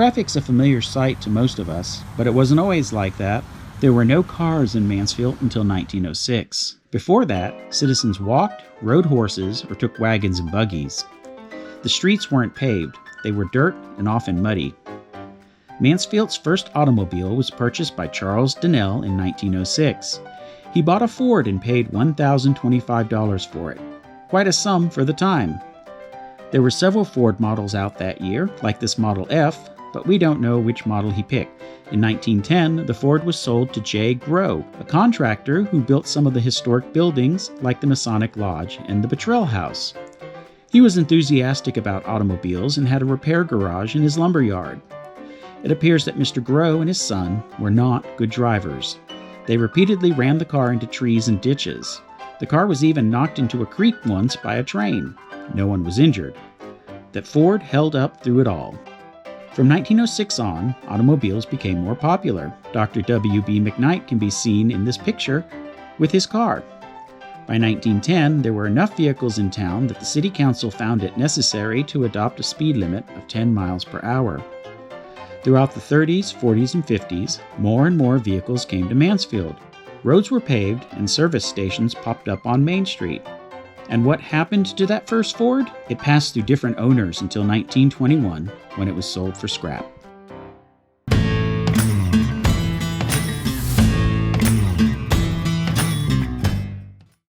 Traffic's a familiar sight to most of us, but it wasn't always like that. There were no cars in Mansfield until 1906. Before that, citizens walked, rode horses, or took wagons and buggies. The streets weren't paved. They were dirt and often muddy. Mansfield's first automobile was purchased by Charles Donnell in 1906. He bought a Ford and paid $1,025 for it. Quite a sum for the time. There were several Ford models out that year, like this Model F, but we don't know which model he picked. In 1910, the Ford was sold to J. Grow, a contractor who built some of the historic buildings like the Masonic Lodge and the Betrell House. He was enthusiastic about automobiles and had a repair garage in his lumber yard. It appears that Mr. Grow and his son were not good drivers. They repeatedly rammed the car into trees and ditches. The car was even knocked into a creek once by a train. No one was injured. That Ford held up through it all. From 1906 on, automobiles became more popular. Dr. W.B. McKnight can be seen in this picture with his car. By 1910, there were enough vehicles in town that the city council found it necessary to adopt a speed limit of 10 miles per hour. Throughout the 30s, 40s, and 50s, more and more vehicles came to Mansfield. Roads were paved and service stations popped up on Main Street. And what happened to that first Ford? It passed through different owners until 1921, when it was sold for scrap.